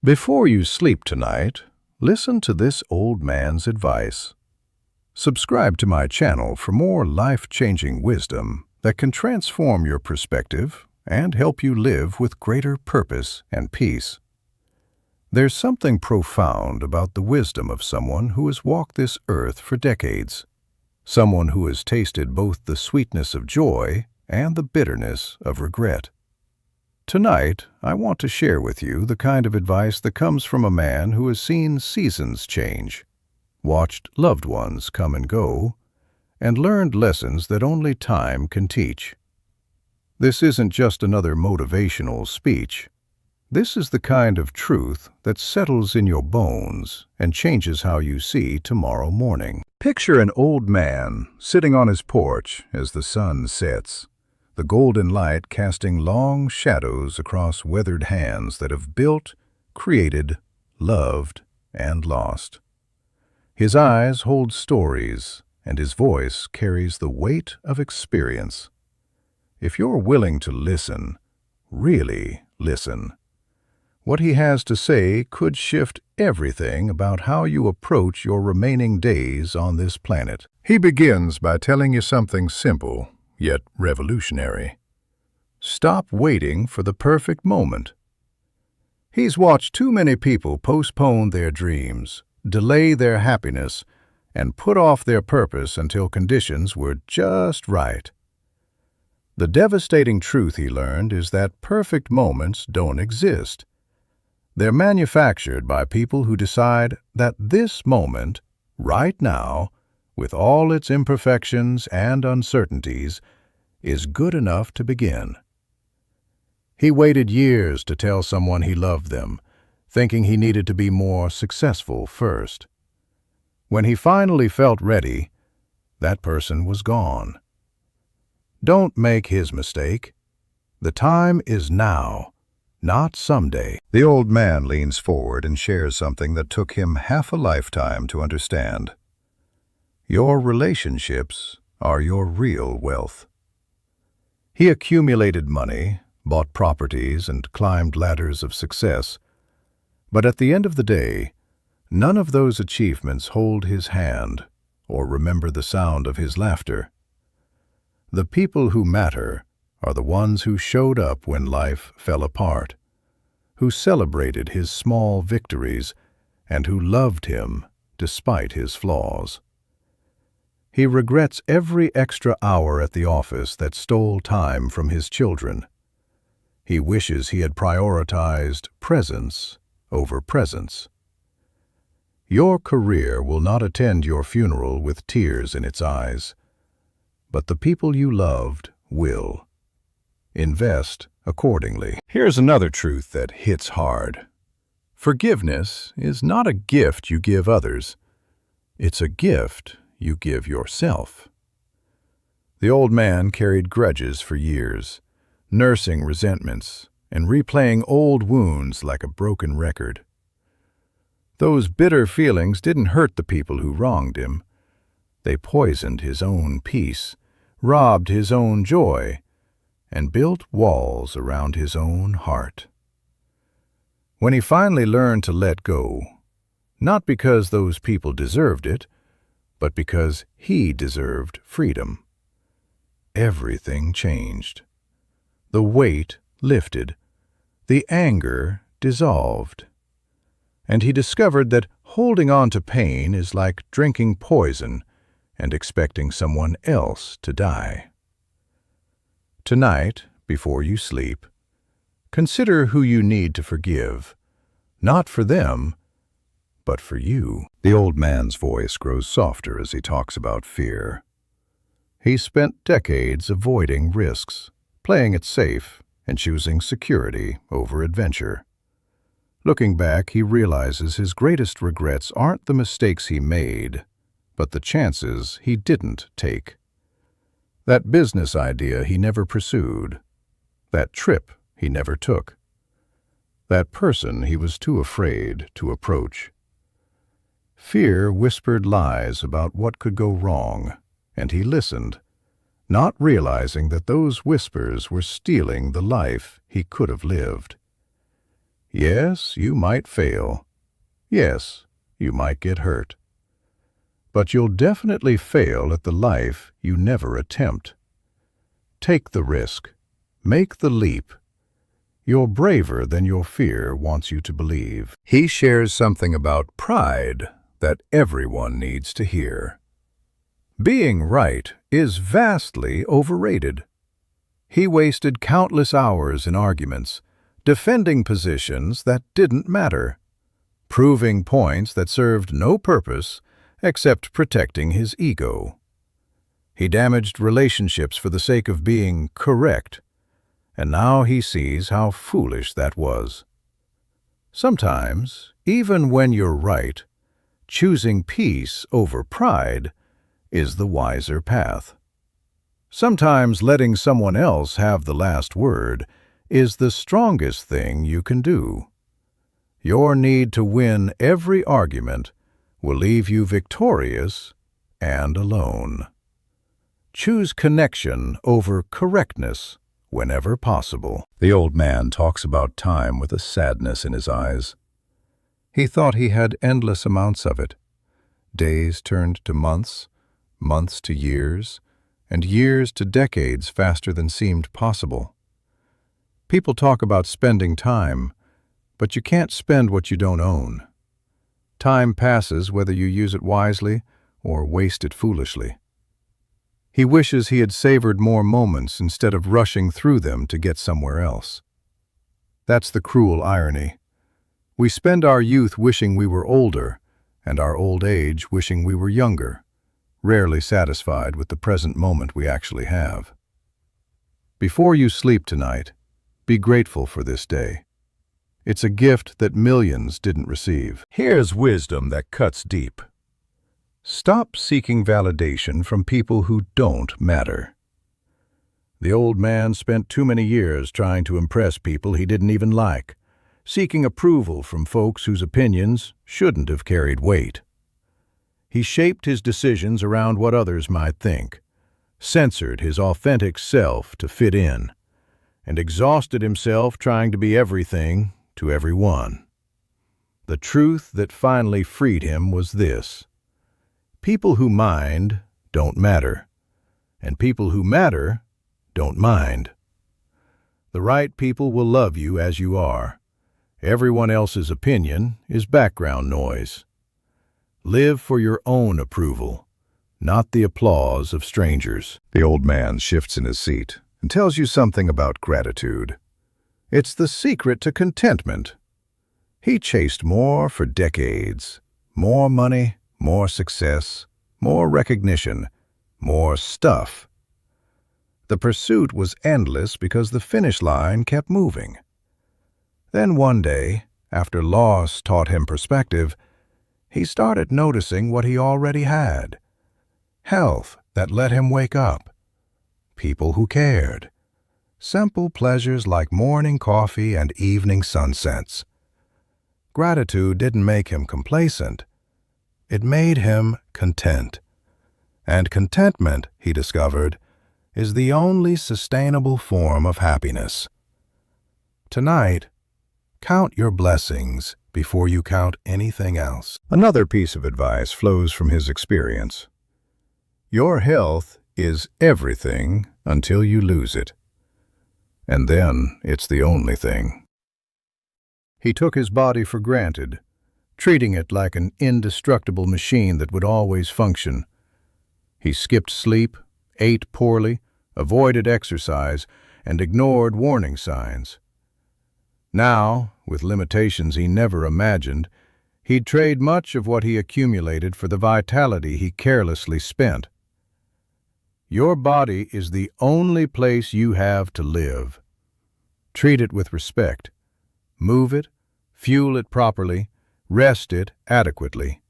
Before you sleep tonight, listen to this old man's advice. Subscribe to my channel for more life-changing wisdom that can transform your perspective and help you live with greater purpose and peace. There's something profound about the wisdom of someone who has walked this earth for decades, someone who has tasted both the sweetness of joy and the bitterness of regret. Tonight, I want to share with you the kind of advice that comes from a man who has seen seasons change, watched loved ones come and go, and learned lessons that only time can teach. This isn't just another motivational speech. This is the kind of truth that settles in your bones and changes how you see tomorrow morning. Picture an old man sitting on his porch as the sun sets, the golden light casting long shadows across weathered hands that have built, created, loved, and lost. His eyes hold stories, and his voice carries the weight of experience. If you're willing to listen, really listen, what he has to say could shift everything about how you approach your remaining days on this planet. He begins by telling you something simple, yet revolutionary. Stop waiting for the perfect moment. He's watched too many people postpone their dreams, delay their happiness, and put off their purpose until conditions were just right. The devastating truth he learned is that perfect moments don't exist. They're manufactured by people who decide that this moment, right now, with all its imperfections and uncertainties, is good enough to begin. He waited years to tell someone he loved them, thinking he needed to be more successful first. When he finally felt ready, that person was gone. Don't make his mistake. The time is now, not someday. The old man leans forward and shares something that took him half a lifetime to understand. Your relationships are your real wealth. He accumulated money, bought properties, and climbed ladders of success. But at the end of the day, none of those achievements hold his hand or remember the sound of his laughter. The people who matter are the ones who showed up when life fell apart, who celebrated his small victories, and who loved him despite his flaws. He regrets every extra hour at the office that stole time from his children. He wishes he had prioritized presence over presence. Your career will not attend your funeral with tears in its eyes, but the people you loved will. Invest accordingly. Here's another truth that hits hard. Forgiveness is not a gift you give others. It's a gift you give yourself. The old man carried grudges for years, nursing resentments and replaying old wounds like a broken record. Those bitter feelings didn't hurt the people who wronged him. They poisoned his own peace, robbed his own joy, and built walls around his own heart. When he finally learned to let go, not because those people deserved it, but because he deserved freedom, everything changed. The weight lifted, the anger dissolved, and he discovered that holding on to pain is like drinking poison and expecting someone else to die. Tonight, before you sleep, consider who you need to forgive, not for them, but for you. The old man's voice grows softer as he talks about fear. He spent decades avoiding risks, playing it safe, and choosing security over adventure. Looking back, he realizes his greatest regrets aren't the mistakes he made, but the chances he didn't take. That business idea he never pursued, that trip he never took, that person he was too afraid to approach. Fear whispered lies about what could go wrong, and he listened, not realizing that those whispers were stealing the life he could have lived. Yes, you might fail. Yes, you might get hurt. But you'll definitely fail at the life you never attempt. Take the risk. Make the leap. You're braver than your fear wants you to believe. He shares something about pride that everyone needs to hear. Being right is vastly overrated. He wasted countless hours in arguments, defending positions that didn't matter, proving points that served no purpose except protecting his ego. He damaged relationships for the sake of being correct, and now he sees how foolish that was. Sometimes, even when you're right, choosing peace over pride is the wiser path. Sometimes letting someone else have the last word is the strongest thing you can do. Your need to win every argument will leave you victorious and alone. Choose connection over correctness whenever possible. The old man talks about time with a sadness in his eyes. He thought he had endless amounts of it. Days turned to months, months to years, and years to decades faster than seemed possible. People talk about spending time, but you can't spend what you don't own. Time passes whether you use it wisely or waste it foolishly. He wishes he had savored more moments instead of rushing through them to get somewhere else. That's the cruel irony. We spend our youth wishing we were older, and our old age wishing we were younger, rarely satisfied with the present moment we actually have. Before you sleep tonight, be grateful for this day. It's a gift that millions didn't receive. Here's wisdom that cuts deep. Stop seeking validation from people who don't matter. The old man spent too many years trying to impress people he didn't even like, seeking approval from folks whose opinions shouldn't have carried weight. He shaped his decisions around what others might think, censored his authentic self to fit in, and exhausted himself trying to be everything to everyone. The truth that finally freed him was this: people who mind don't matter, and people who matter don't mind. The right people will love you as you are. Everyone else's opinion is background noise. Live for your own approval, not the applause of strangers. The old man shifts in his seat and tells you something about gratitude. It's the secret to contentment. He chased more for decades. More money, more success, more recognition, more stuff. The pursuit was endless because the finish line kept moving. Then one day, after loss taught him perspective, he started noticing what he already had. Health that let him wake up. People who cared. Simple pleasures like morning coffee and evening sunsets. Gratitude didn't make him complacent. It made him content. And contentment, he discovered, is the only sustainable form of happiness. Tonight, count your blessings before you count anything else. Another piece of advice flows from his experience. Your health is everything until you lose it. And then it's the only thing. He took his body for granted, treating it like an indestructible machine that would always function. He skipped sleep, ate poorly, avoided exercise, and ignored warning signs. Now, with limitations he never imagined, he'd trade much of what he accumulated for the vitality he carelessly spent. Your body is the only place you have to live. Treat it with respect. Move it, fuel it properly, rest it adequately.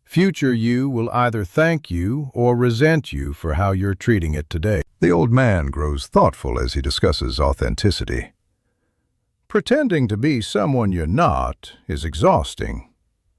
Future you will either thank you or resent you for how you're treating it today. The old man grows thoughtful as he discusses authenticity. Pretending to be someone you're not is exhausting,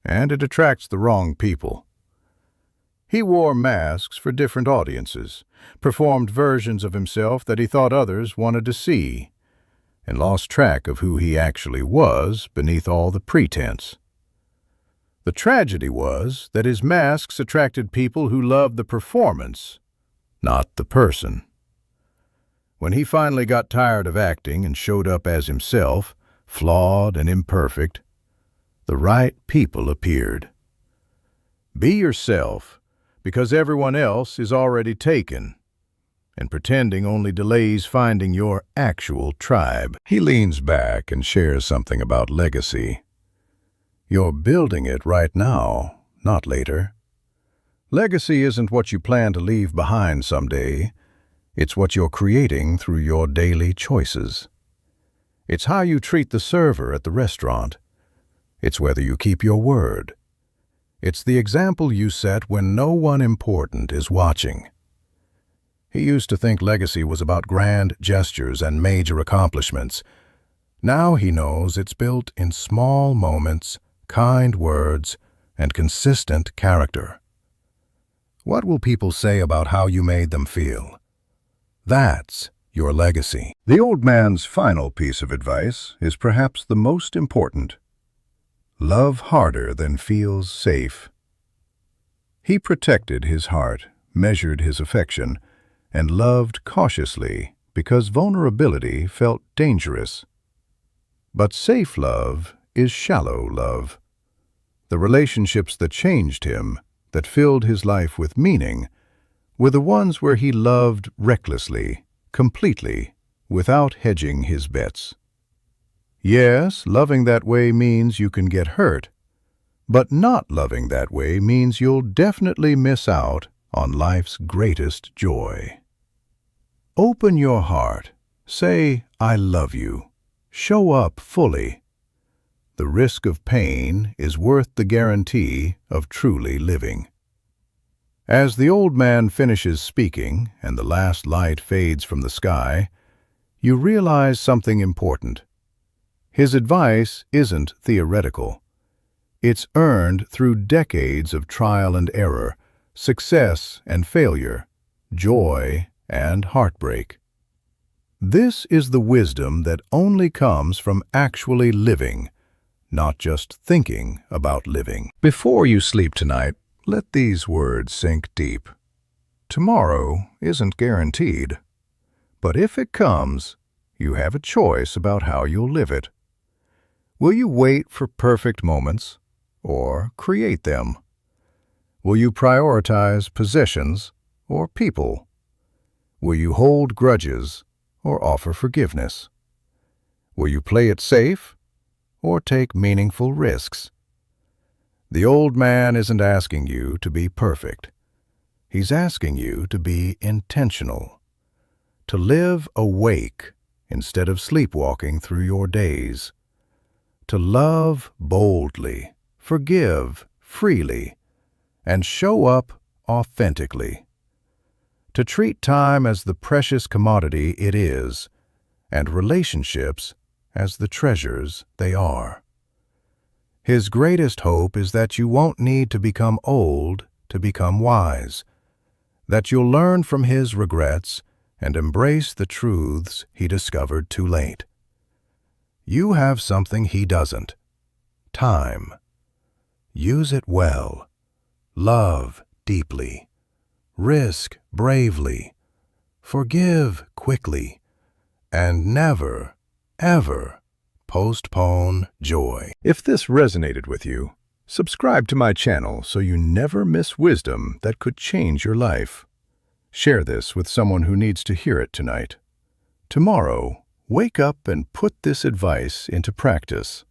and it attracts the wrong people. He wore masks for different audiences, performed versions of himself that he thought others wanted to see, and lost track of who he actually was beneath all the pretense. The tragedy was that his masks attracted people who loved the performance, not the person. When he finally got tired of acting and showed up as himself, flawed and imperfect, the right people appeared. Be yourself, because everyone else is already taken, and pretending only delays finding your actual tribe. He leans back and shares something about legacy. You're building it right now, not later. Legacy isn't what you plan to leave behind someday. It's what you're creating through your daily choices. It's how you treat the server at the restaurant. It's whether you keep your word. It's the example you set when no one important is watching. He used to think legacy was about grand gestures and major accomplishments. Now he knows it's built in small moments, kind words, and consistent character. What will people say about how you made them feel? That's your legacy. The old man's final piece of advice is perhaps the most important. Love harder than feels safe. He protected his heart, measured his affection, and loved cautiously because vulnerability felt dangerous. But safe love is shallow love. The relationships that changed him, that filled his life with meaning, were the ones where he loved recklessly, completely, without hedging his bets. Yes, loving that way means you can get hurt, but not loving that way means you'll definitely miss out on life's greatest joy. Open your heart. Say, I love you. Show up fully. The risk of pain is worth the guarantee of truly living. As the old man finishes speaking and the last light fades from the sky, you realize something important. His advice isn't theoretical. It's earned through decades of trial and error, success and failure, joy and heartbreak. This is the wisdom that only comes from actually living, not just thinking about living. Before you sleep tonight, let these words sink deep. Tomorrow isn't guaranteed, but if it comes, you have a choice about how you'll live it. Will you wait for perfect moments or create them? Will you prioritize possessions or people? Will you hold grudges or offer forgiveness? Will you play it safe or take meaningful risks? The old man isn't asking you to be perfect. He's asking you to be intentional, to live awake instead of sleepwalking through your days, to love boldly, forgive freely, and show up authentically, to treat time as the precious commodity it is, and relationships as the treasures they are. His greatest hope is that you won't need to become old to become wise, that you'll learn from his regrets and embrace the truths he discovered too late. You have something he doesn't: time. Use it well. Love deeply. Risk bravely. Forgive quickly. And never, ever postpone joy. If this resonated with you, subscribe to my channel so you never miss wisdom that could change your life. Share this with someone who needs to hear it tonight. Tomorrow, wake up and put this advice into practice.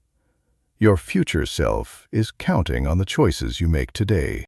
Your future self is counting on the choices you make today.